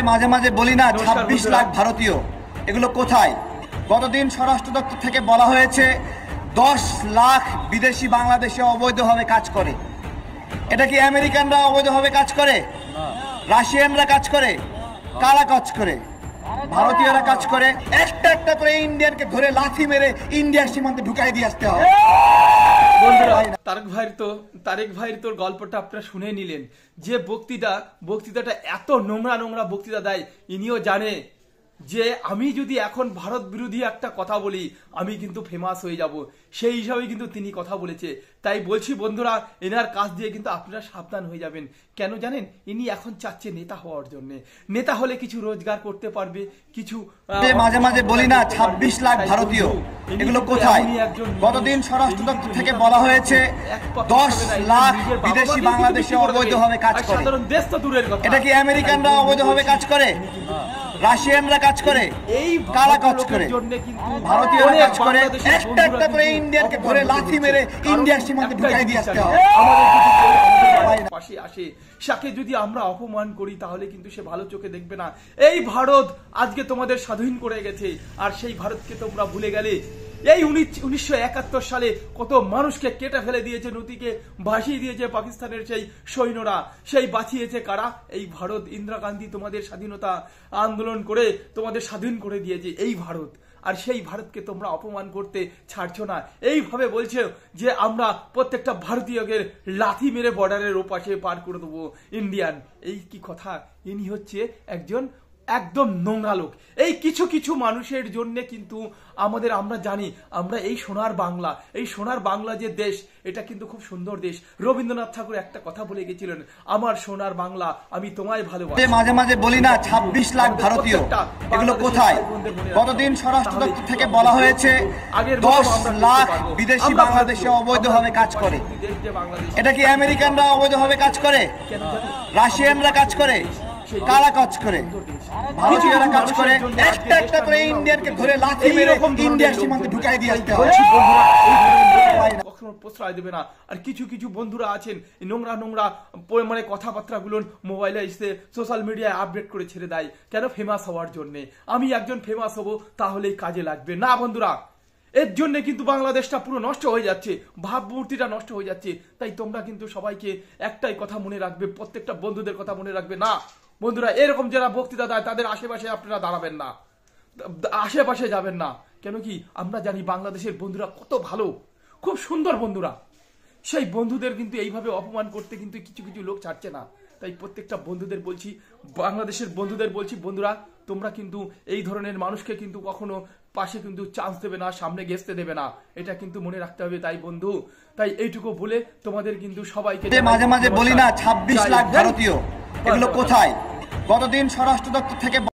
মাঝে মাঝে বলি না ২৬ লাখ ভারতীয় এগুলো কোথায়? গতদিন স্বরাষ্ট্র দপ্তর থেকে বলা হয়েছে ১০ লাখ বিদেশি বাংলাদেশে অবৈধভাবে কাজ করে। এটা কি আমেরিকানরা অবৈধভাবে কাজ করে? রাশিয়ানরা কাজ করে? কারা কাজ করে? ভারতীয়রা কাজ করে। একটা একটা করে ইন্ডিয়ানকে ধরে লাথি মেরে ইন্ডিয়ার সীমান্তে ঢুকাই দিয়ে আসতে হবে। তারেক ভাইয়ের তোর গল্পটা আপনারা শুনে নিলেন, যে বক্তৃতাটা এত নোংরা বক্তৃতা দেয়। ইনিও জানে যে আমি যদি এখন ভারত বিরোধী একটা কথা বলি আমি কিন্তু ফেমাস হয়ে যাব, সেই হিসাবে কিন্তু তিনি কথা বলেছে। তাই বলছি বন্ধুরা, এনার কাজ দিয়ে কিন্তু আপনারা সাবধান হয়ে যাবেন। কেন জানেন? ইনি এখন চাচ্ছে নেতা হওয়ার জন্য। নেতা হলে কিছু রোজগার করতে পারবে, কিছু মাঝে মাঝে বলি না ২৬ লাখ ভারতীয় এগুলো কোথায়? গতদিন স্বরাষ্ট্র দপ্তর থেকে বলা হয়েছে ১০ লাখ বিদেশি বাংলাদেশে অবৈধভাবে কাজ করে। দেশ তো দূরের কথা। এটা কি আমেরিকানরা অবৈধভাবে কাজ করে? রাশিয়ানরা কাজ করে? কারা কাজ করে? ভারতীয়রা কাজ করে। একটা একটা করে ইন্ডিয়ানকে ধরে লাথি মেরে ইন্ডিয়ার সীমান্তে ঢুকাই দিয়ে আসতে হবে। পাশে আসে সাকে যদি আমরা অপমান করি তাহলে কিন্তু সে ভালো চোখে দেখবে না। এই ভারত আজকে তোমাদের স্বাধীন করে গেছে, আর সেই ভারতকে তোমরা ভুলে গেলে। এই 1971 সালে কত মানুষকে কেটে ফেলে দিয়েছে, নদীকে ভাসিয়ে দিয়েছে পাকিস্তানের সেই সৈন্যরা। সেই বাঁচিয়েছে কারা? এই ভারত। ইন্দিরা গান্ধী তোমাদের স্বাধীনতা আন্দোলন করে তোমাদের স্বাধীন করে দিয়েছে এই ভারত। আর সেই ভারতকে তোমরা অপমান করতে ছাড়ছো না। এইভাবে বলছো যে আমরা প্রত্যেকটা ভারতীয়কে লাথি মেরে বর্ডারের ওপাশে পার করে দেবো ইন্ডিয়ান। এই কি কথা? ইনি হচ্ছে একদম নোংরা লোক। এই কিছু কিছু মানুষের জন্য কিন্তু আমরা জানি, আমরা এই সোনার বাংলা যে দেশ, এটা কিন্তু খুব সুন্দর দেশ। রবীন্দ্রনাথ ঠাকুর একটা কথা বলে গেছিলেন, আমার সোনার বাংলা আমি তোমায় ভালোবাসি। মাঝে মাঝে বলি না ২৬ লাখ ভারতীয় এগুলো কোথায়? গতদিন স্বরাষ্ট্র দপ্তর থেকে বলা হয়েছে ১০ লাখ বিদেশি বাংলাদেশে অবৈধভাবে কাজ করে। এটা কি আমেরিকানরা অবৈধভাবে কাজ করে? রাশিয়ানরা কাজ করে? কারা কাজ করে? ভারতীয়রা কাজ করে। একটা একটা করে ইন্ডিয়ানকে ধরে লাথি মেরে ইন্ডিয়ার সীমান্তে ঢুকাই দিয়ে আসতে হবে। কখনো প্রশ্রয় দেবে না। আর কিছু কিছু বন্ধুরা আছেন নোংরা মানে কথাবার্তা গুলো মোবাইলে এসে সোশ্যাল মিডিয়ায় আপডেট করে ছেড়ে দেয়। কেন? ফেমাস হওয়ার জন্য। আমি একজন ফেমাস হব, তাহলেই কাজে লাগবে না বন্ধুরা। এর জন্য কিন্তু বাংলাদেশটা পুরো নষ্ট হয়ে যাচ্ছে, ভাবমূর্তিটা নষ্ট হয়ে যাচ্ছে। তাই তোমরা কিন্তু সবাইকে একটাই কথা মনে রাখবে, প্রত্যেকটা বন্ধুদের কথা মনে রাখবে। না বন্ধুরা, এরকম যারা বক্তৃতা দেয় তাদের আশেপাশে আপনারা দাঁড়াবেন না, আশেপাশে যাবেন না। কেন কি? আমরা জানি বাংলাদেশের বন্ধুরা কত ভালো, খুব সুন্দর বন্ধুরা। সেই বন্ধুদের কিন্তু এইভাবে অপমান করতে কিন্তু কিছু কিছু লোক ছাড়ছে না। তাই প্রত্যেকটা বন্ধুদের বলছি, বাংলাদেশের বন্ধুদের বলছি, বন্ধুরা তোমরা কিন্তু এই ধরনের মানুষকে কিন্তু কখনো পাশে কিন্তু চান্স দেবে না, সামনে ঘেঁচতে দেবে না। এটা কিন্তু মনে রাখতে হবে। তাই বন্ধু, তাই এইটুকু বলে তোমাদের কিন্তু সবাইকে মাঝে মাঝে বলি না ২৬ লাখ ভারতীয় এগুলো কোথায়? গতদিন স্বরাষ্ট্র দপ্তর থেকে